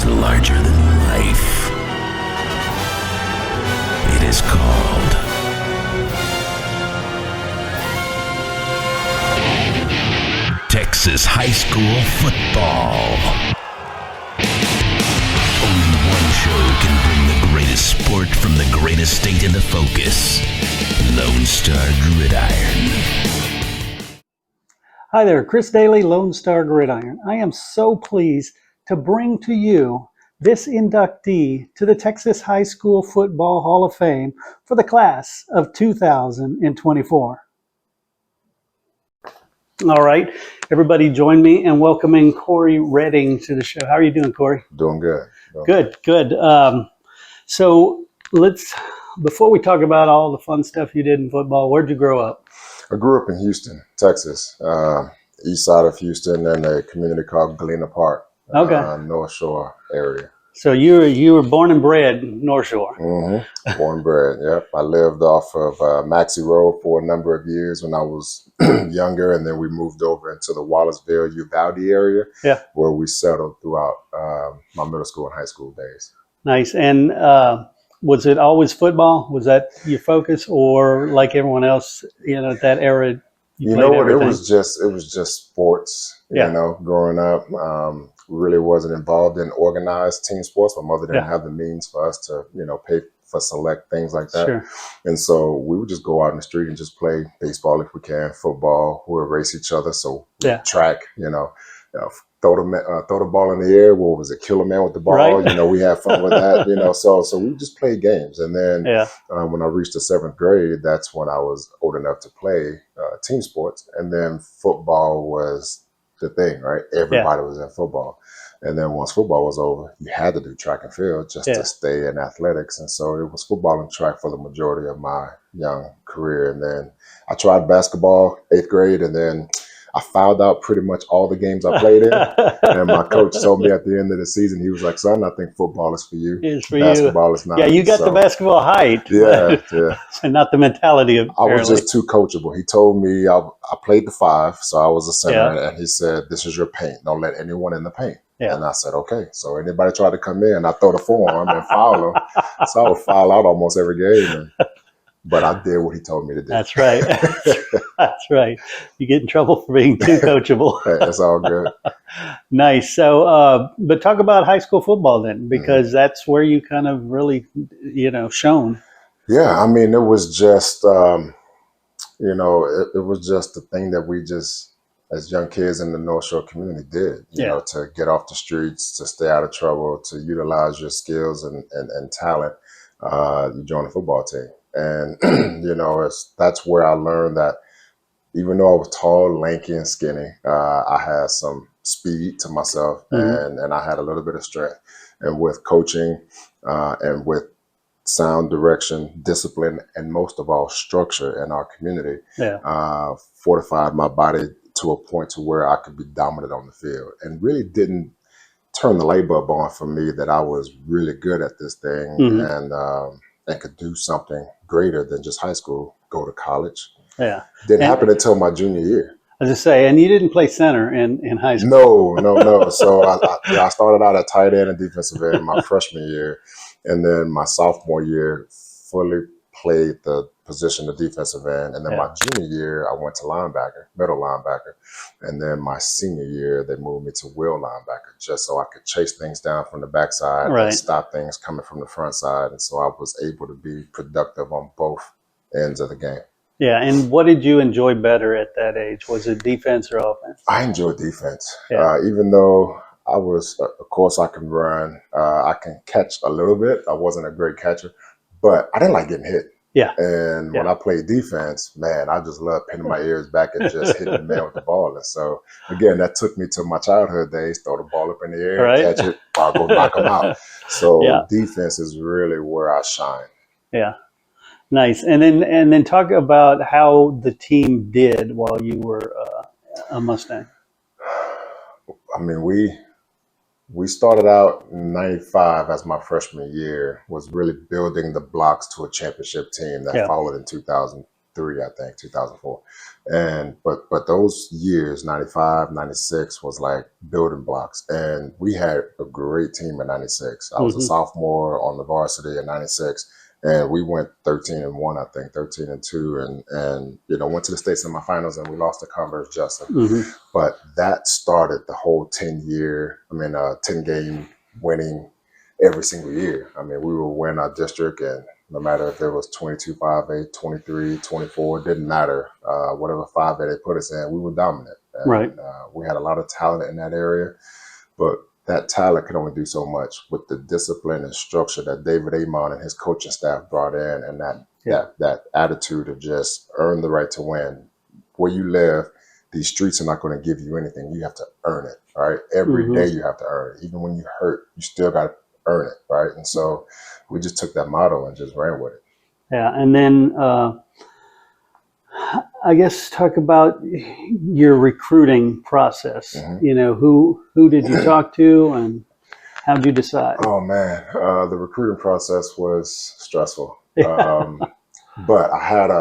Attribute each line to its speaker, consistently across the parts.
Speaker 1: larger than life. It is called Texas high school football. Only one show can bring the greatest sport from the greatest state into focus. Lone Star Gridiron.
Speaker 2: Hi there, Chris Daly, Lone Star Gridiron. I am so pleased to bring to you this inductee to the Texas High School Football Hall of Fame for the class of 2024. All right, everybody join me in welcoming Cory Redding to the show. How are you doing, Cory?
Speaker 3: Doing good.
Speaker 2: Good. So before we talk about all the fun stuff you did in football, where'd you grow up?
Speaker 3: I grew up in Houston, Texas, east side of Houston, in a community called Galena Park, North Shore area.
Speaker 2: So you were born and bred North Shore.
Speaker 3: Mm-hmm. Born and bred, yep. I lived off of Maxey Road for a number of years when I was younger, and then we moved over into the Wallaceville, Uvalde area, where we settled throughout my middle school and high school days.
Speaker 2: Nice. And was it always football? Was that your focus, or like everyone else, at that era?
Speaker 3: You know what? It was just sports. You know, growing up, really wasn't involved in organized team sports. My mother didn't have the means for us to, pay for select things like that. Sure. And so we would just go out in the street and just play baseball if we can, football. We would race each other. So track, throw the ball in the air. What was it? Kill a man with the ball. Right. We had fun with that. So we just played games. And then when I reached the 7th grade, that's when I was old enough to play team sports. And then football was the thing, right? Everybody was in football. And then once football was over, you had to do track and field just to stay in athletics. And so it was football and track for the majority of my young career. And then I tried basketball 8th grade, and then I fouled out pretty much all the games I played in. And my coach told me at the end of the season, he was like, son, I think football is for you.
Speaker 2: It's for
Speaker 3: basketball is not.
Speaker 2: Yeah, you got the basketball height.
Speaker 3: Yeah.
Speaker 2: And not the mentality of
Speaker 3: I was just too coachable. He told me I played the 5, so I was a center. And he said, this is your paint. Don't let anyone in the paint. Yeah. And I said, okay. So anybody try to come in, I throw the forearm and foul them. So I would foul out almost every game. But I did what he told me to do.
Speaker 2: That's right. That's right. You get in trouble for being too coachable.
Speaker 3: Hey, it's all good.
Speaker 2: Nice. So, but talk about high school football then, because that's where you kind of really, shone. Yeah,
Speaker 3: I mean, it was just, it was just the thing that we just, as young kids in the North Shore community did, you know, to get off the streets, to stay out of trouble, to utilize your skills and talent, you join a football team. And, that's where I learned that even though I was tall, lanky, and skinny, I had some speed to myself and I had a little bit of strength. And with coaching and with sound direction, discipline, and most of all, structure in our community, fortified my body to a point to where I could be dominant on the field, and really didn't turn the light bulb on for me that I was really good at this thing and could do something greater than just high school, go to college. Yeah. Didn't happen until my junior year.
Speaker 2: I was just say, and you didn't play center in high school.
Speaker 3: No. So I started out at tight end and defensive end my freshman year. And then my sophomore year, fully played the position of defensive end. And then my junior year, I went to linebacker, middle linebacker. And then my senior year, they moved me to will linebacker just so I could chase things down from the backside and stop things coming from the front side. And so I was able to be productive on both ends of the game.
Speaker 2: Yeah, and what did you enjoy better at that age? Was it defense or offense?
Speaker 3: I enjoyed defense. Even though I was, of course, I can run. I can catch a little bit. I wasn't a great catcher, but I didn't like getting hit. Yeah. And when I played defense, man, I just loved pinning my ears back and just hitting the man with the ball. And so, again, that took me to my childhood days, throw the ball up in the air, catch it, I'll go knock them out. So defense is really where I shine.
Speaker 2: Yeah. Nice. And then talk about how the team did while you were a Mustang.
Speaker 3: I mean, we started out in 95 as my freshman year, was really building the blocks to a championship team that followed in 2000, 2003, I think, 2004. And but those years, 95, 96, was like building blocks. And we had a great team in 96. I was a sophomore on the varsity in 96. And we went 13-1, I think, 13-2, and went to the state semifinals, and we lost to Converse Justin. But that started the whole 10 game winning every single year. I mean, we would win our district, and no matter if it was 22-5A, 23-24, it didn't matter. Whatever 5A they put us in, we were dominant. And, we had a lot of talent in that area, but that talent could only do so much with the discipline and structure that David Amon and his coaching staff brought in, and that attitude of just earn the right to win. Where you live, these streets are not going to give you anything. You have to earn it, right? Every day you have to earn it. Even when you hurt, you still got to earn it, right? And so we just took that motto and just ran with it.
Speaker 2: Yeah, and then I guess talk about your recruiting process. Who did you talk to, and how did you decide?
Speaker 3: Oh man, the recruiting process was stressful. But I had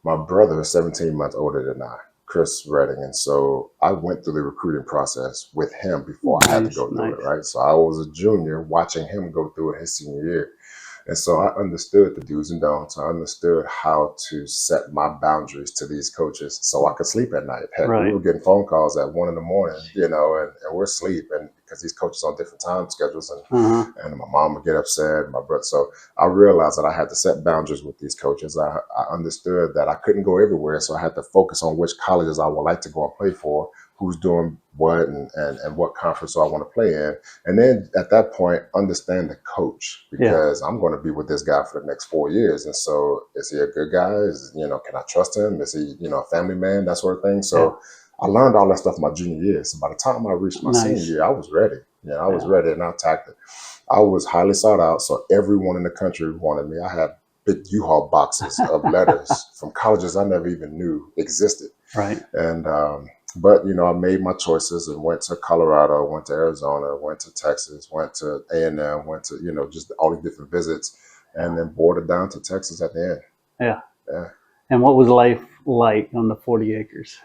Speaker 3: my brother is 17 months older than I, Chris Redding, and so I went through the recruiting process with him before I had to go through it, right? So I was a junior watching him go through it his senior year. And so I understood the do's and don'ts. I understood how to set my boundaries to these coaches so I could sleep at night. Heck, we were getting phone calls at 1 a.m, and we're asleep, and because these coaches on different time schedules, and my mom would get upset, my brother. So I realized that I had to set boundaries with these coaches. I understood that I couldn't go everywhere, so I had to focus on which colleges I would like to go and play for, who's doing what, and what conference I want to play in. And then at that point, understand the coach, because I'm going to be with this guy for the next 4 years. And so is he a good guy? Can I trust him? Is he, a family man, that sort of thing? So I learned all that stuff my junior year. So by the time I reached my senior year, I was ready. I was ready, and I attacked it. I was highly sought out. So everyone in the country wanted me. I had big U-Haul boxes of letters from colleges I never even knew existed.
Speaker 2: Right.
Speaker 3: And, but, I made my choices and went to Colorado, went to Arizona, went to Texas, went to A&M, went to, just all these different visits, and then boarded down to Texas at the end.
Speaker 2: Yeah. And what was life like on the 40 acres?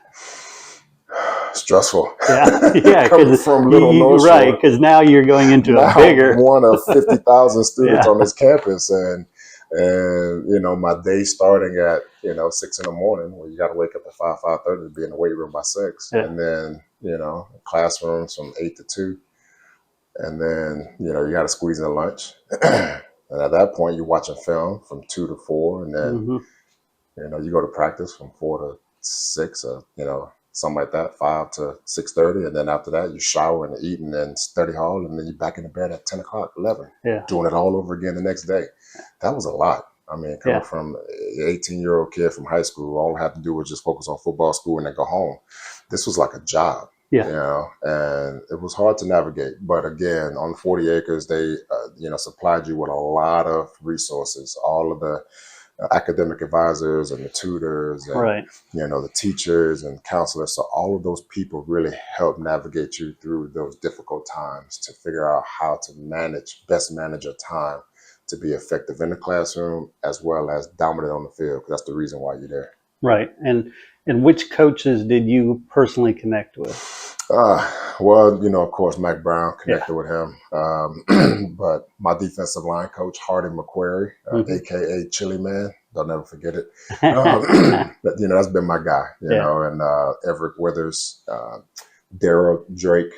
Speaker 3: Stressful.
Speaker 2: Yeah.
Speaker 3: Coming from Little North Shore.
Speaker 2: Right, because now you're going into a bigger.
Speaker 3: One of 50,000 students on this campus, and my day starting at 6 a.m, where you got to wake up at 5:30 to be in the weight room by 6, and then classrooms from 8 to 2, and then you got to squeeze in lunch, and at that point you're watching film from 2 to 4, and then you go to practice from 4 to 6, something like that, 5 to 6:30, and then after that you shower and eat, and then study hall, and then you're back in the bed at 10 o'clock, 11, doing it all over again the next day. That was a lot. I mean, coming from an 18-year-old kid from high school, all I had to do was just focus on football, school, and then go home. This was like a job, and it was hard to navigate. But again, on 40 acres, they, supplied you with a lot of resources, all of the academic advisors and the tutors and, the teachers and counselors. So all of those people really help navigate you through those difficult times to figure out how to best manage your time to be effective in the classroom as well as dominant on the field, because that's the reason why you're there.
Speaker 2: Right. And which coaches did you personally connect with?
Speaker 3: Well, of course, Mac Brown, connected with him. But my defensive line coach, Hardy McQuarrie, a.k.a. Chili Man, don't never forget it. But, that's been my guy, and Everett Withers, Daryl Drake,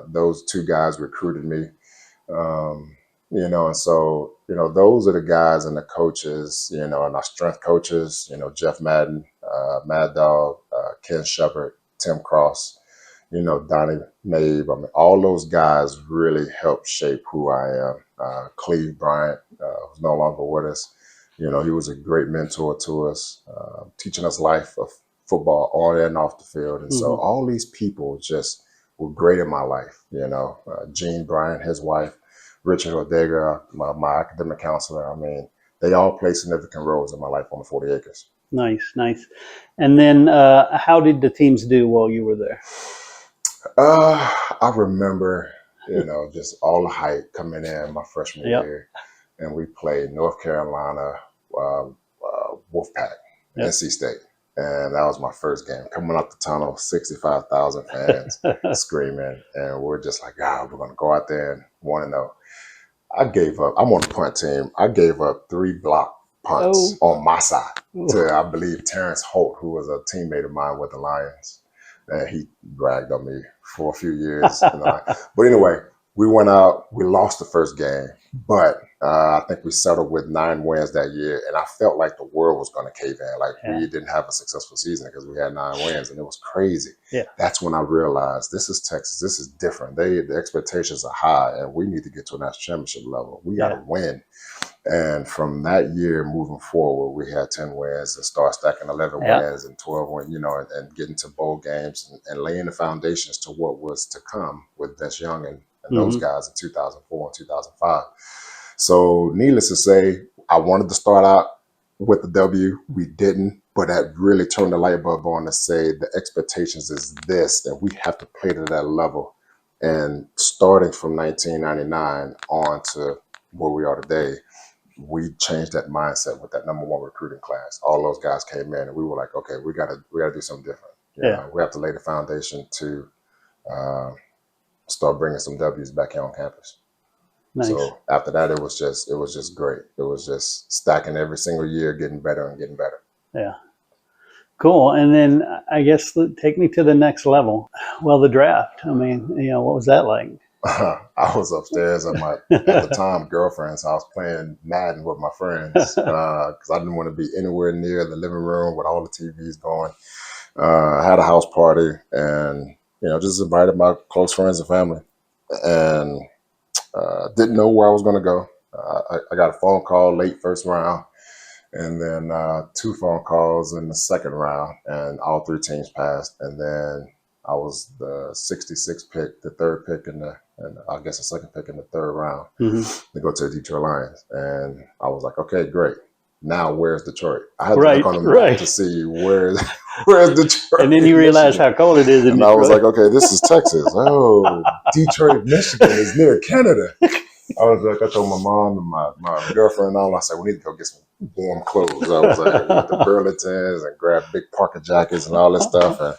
Speaker 3: those two guys recruited me. And so, those are the guys and the coaches, and our strength coaches, Jeff Madden, Mad Dog, Ken Shepard, Tim Cross, Donnie Mabe. I mean, all those guys really helped shape who I am. Cleve Bryant, who's no longer with us. He was a great mentor to us, teaching us life of football on and off the field. And so all these people just were great in my life. Gene Bryant, his wife, Richard Odega, my academic counselor. I mean, they all play significant roles in my life on the 40 acres.
Speaker 2: Nice. And then how did the teams do while you were there?
Speaker 3: I remember, just all the hype coming in my freshman year. and we played North Carolina, Wolfpack,
Speaker 2: Yep.
Speaker 3: NC State. And that was my first game. Coming out the tunnel, 65,000 fans screaming. And we're just like, we're going to go out there and 1-0. I gave up. I'm on the punt team. I gave up 3 block punts on my side to, I believe, Terrence Holt, who was a teammate of mine with the Lions. And he bragged on me for a few years. But anyway, we went out. We lost the first game. But I think we settled with 9 wins that year. And I felt like the world was going to cave in. Like we didn't have a successful season because we had 9 wins. And it was crazy.
Speaker 2: Yeah.
Speaker 3: That's when I realized this is Texas. This is different. The expectations are high. And we need to get to a national championship level. We got to win. And from that year moving forward, we had 10 wins and start stacking 11 wins and 12 wins, and getting to bowl games and laying the foundations to what was to come with Vince Young and those guys in 2004 and 2005. So needless to say, I wanted to start out with the W. We didn't, but that really turned the light bulb on to say the expectations is this, that we have to play to that level. And starting from 1999 on to where we are today, we changed that mindset with that #1 recruiting class. All those guys came in and we were like, okay, we gotta do something different. You know, we have to lay the foundation to start bringing some W's back here on campus. Nice. So after that, it was just great. It was just stacking every single year, getting better and getting better.
Speaker 2: Yeah. Cool. And then I guess take me to the next level. Well, the draft. I mean, what was that like?
Speaker 3: I was upstairs at the time, girlfriend's house playing Madden with my friends because I didn't want to be anywhere near the living room with all the TVs going. I had a house party and, just invited my close friends and family and didn't know where I was going to go. I got a phone call late first round and then 2 phone calls in the second round and all 3 teams passed. And then I was the 66th pick, the 3rd pick and I guess the 2nd pick in the 3rd round to go to the Detroit Lions. And I was like, okay, great. Now where's Detroit? I had to look on the map to see where's Detroit.
Speaker 2: And then you realize how cold it is in Detroit.
Speaker 3: I was like, okay, this is Texas. Oh, Detroit, Michigan is near Canada. I told my mom and my girlfriend and all, I said, we need to go get some warm clothes. I was like, with the Burlingtons and grab big parka jackets and all this stuff. And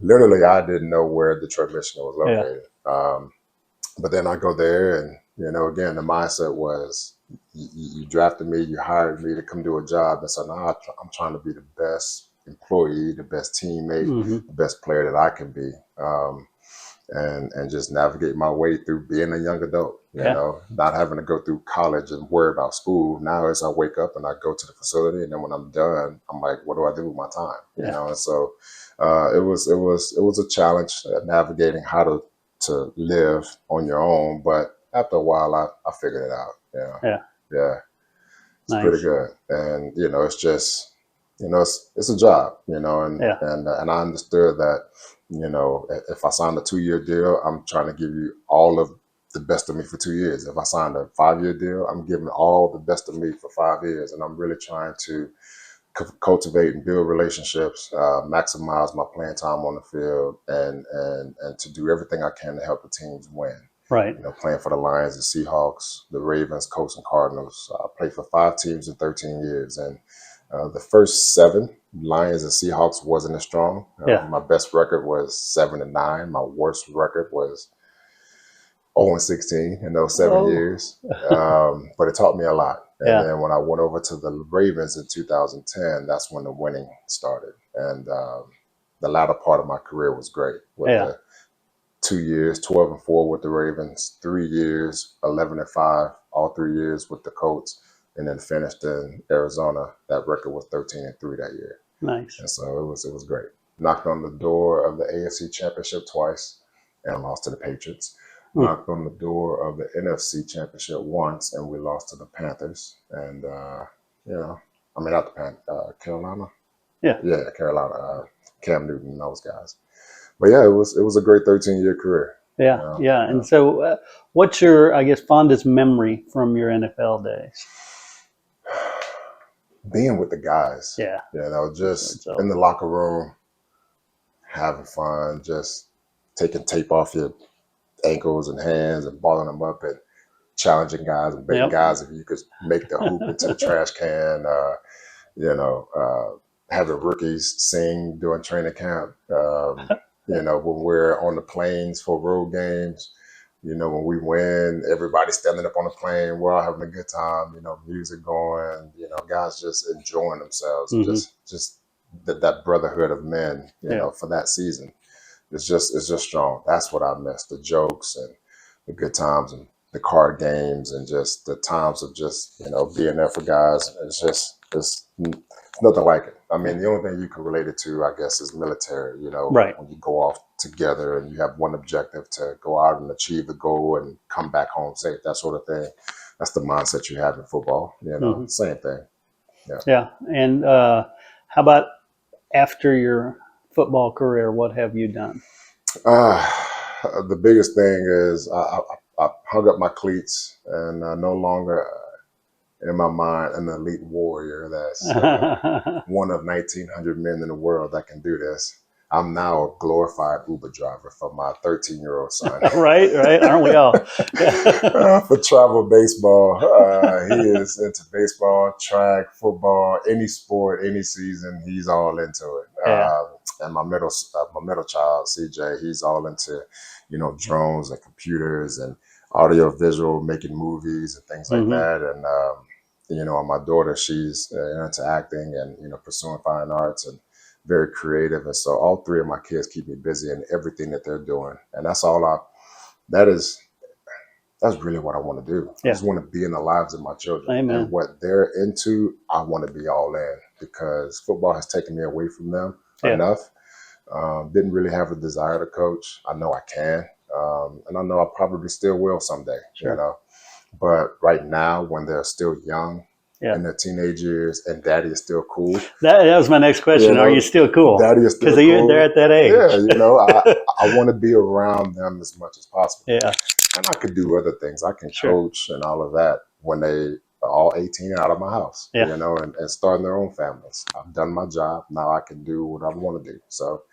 Speaker 3: literally, I didn't know where Detroit, Michigan was located. But then I go there and, again, the mindset was you drafted me, you hired me to come do a job. And so now I'm trying to be the best employee, the best teammate, the best player that I can be. And just navigate my way through being a young adult, not having to go through college and worry about school. Now as I wake up and I go to the facility and then when I'm done, I'm like, what do I do with my time? And so it was a challenge navigating how to live on your own. But after a while, I figured it out. It's pretty good. And, it's just, it's a job, and I understood that, if I signed a 2-year deal, I'm trying to give you all of the best of me for 2 years. If I signed a 5-year deal, I'm giving all the best of me for 5 years. And I'm really trying to cultivate and build relationships, maximize my playing time on the field, and to do everything I can to help the teams win.
Speaker 2: Right.
Speaker 3: Playing for the Lions, the Seahawks, the Ravens, Colts, and Cardinals. I played for 5 teams in 13 years. And the first 7, Lions and Seahawks, wasn't as strong. My best record was 7-9. My worst record was 0-16 in those 7 years. But it taught me a lot. And then when I went over to the Ravens in 2010, that's when the winning started. And the latter part of my career was great. With the 2 years, 12-4 with the Ravens, 3 years, 11-5, all 3 years with the Colts, and then finished in Arizona. That record was 13-3 that year.
Speaker 2: Nice.
Speaker 3: And so it was great. Knocked on the door of the AFC Championship twice and lost to the Patriots. Knocked on the door of the NFC Championship once, and we lost to the Panthers. And, not the Panthers, Carolina. Yeah, Carolina, Cam Newton and those guys. But yeah, it was a great 13-year career.
Speaker 2: Yeah. And so what's your, I guess, fondest memory from your NFL days?
Speaker 3: Being with the guys.
Speaker 2: Yeah.
Speaker 3: Just in the locker room, having fun, just taking tape off your ankles and hands and balling them up and challenging guys and baiting guys if you could make the hoop into the trash can. Having rookies sing during training camp. When we're on the planes for road games. When we win, everybody's standing up on the plane. We're all having a good time. Music going. Guys just enjoying themselves.
Speaker 2: Mm-hmm.
Speaker 3: Just that brotherhood of men. For that season, it's just strong. That's what I miss: the jokes and the good times and the card games and just the times of just being there for guys. It's nothing like it. I mean, the only thing you can relate it to, I guess, is military.
Speaker 2: Right.
Speaker 3: When you go off together and you have one objective to go out and achieve the goal and come back home safe, that sort of thing. That's the mindset you have in football.
Speaker 2: Mm-hmm.
Speaker 3: Same thing.
Speaker 2: Yeah. And how about after your football career? What have you done?
Speaker 3: The biggest thing is I hung up my cleats and no longer in my mind an elite warrior that's one of 1,900 men in the world that can do this. I'm now a glorified Uber driver for my 13-year-old son.
Speaker 2: Right, aren't we all?
Speaker 3: For travel baseball, he is into baseball, track, football, any sport, any season. He's all into it.
Speaker 2: Yeah.
Speaker 3: And my middle child, CJ, he's all into drones and computers and audio visual, making movies and things like
Speaker 2: Mm-hmm.
Speaker 3: that. And my daughter, she's into acting and pursuing fine arts and very creative. And so all three of my kids keep me busy in everything that they're doing. And that's really what I want to do.
Speaker 2: Yeah.
Speaker 3: I just want to be in the lives of my children.
Speaker 2: Amen.
Speaker 3: And what they're into, I want to be all in, because football has taken me away from them enough. Didn't really have a desire to coach. I know I can. And I know I probably still will someday,
Speaker 2: Sure.
Speaker 3: But right now, when they're still young, in their teenage years, and daddy is still cool.
Speaker 2: That was my next question. Are you still cool?
Speaker 3: Daddy is still cool.
Speaker 2: Because they're at that age.
Speaker 3: Yeah, I want to be around them as much as possible.
Speaker 2: Yeah.
Speaker 3: And I could do other things. I can coach and all of that when they are all 18 and out of my house, and starting their own families. I've done my job. Now I can do what I want to do. So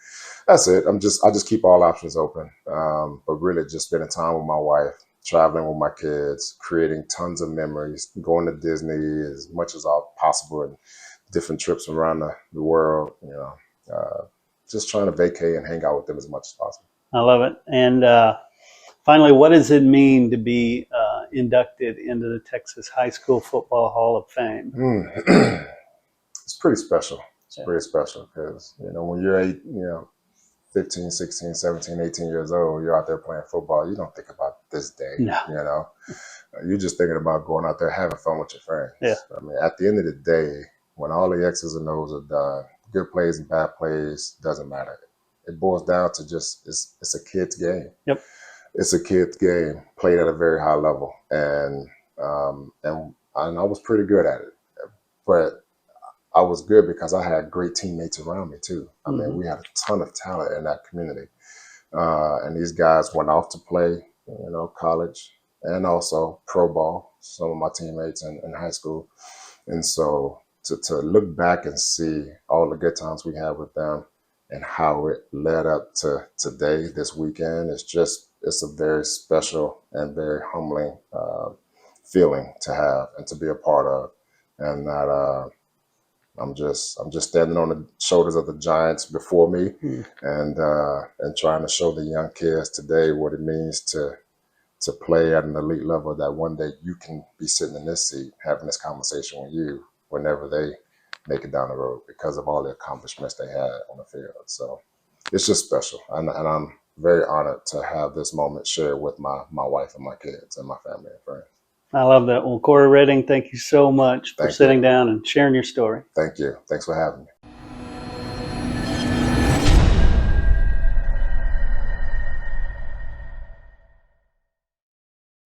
Speaker 3: that's it. I just keep all options open. But really just spending time with my wife, traveling with my kids, creating tons of memories, going to Disney as much as possible, and different trips around the world, just trying to vacate and hang out with them as much as possible.
Speaker 2: I love it. And finally, what does it mean to be inducted into the Texas High School Football Hall of Fame?
Speaker 3: It's pretty special. It's pretty special because, when you're 15, 16, 17, 18 years old, you're out there playing football. You don't think about this day,
Speaker 2: No.
Speaker 3: You're just thinking about going out there having fun with your friends.
Speaker 2: Yeah.
Speaker 3: I mean, at the end of the day, when all the X's and O's are done, good plays and bad plays, doesn't matter. It boils down to just, it's a kid's game.
Speaker 2: Yep.
Speaker 3: It's a kid's game played at a very high level. And I was pretty good at it. But I was good because I had great teammates around me too. I mean, we had a ton of talent in that community. And these guys went off to play, college and also pro ball, some of my teammates in high school. And so to look back and see all the good times we had with them and how it led up to today, this weekend, it's a very special and very humbling feeling to have and to be a part of. And that I'm just standing on the shoulders of the giants before me, and trying to show the young kids today what it means to play at an elite level, that one day you can be sitting in this seat having this conversation with you whenever they make it down the road because of all the accomplishments they had on the field. So it's just special. And I'm very honored to have this moment shared with my wife and my kids and my family and friends.
Speaker 2: I love that. Well, Cory Redding, thank you so much for sitting down and sharing your story.
Speaker 3: Thank you. Thanks for having me.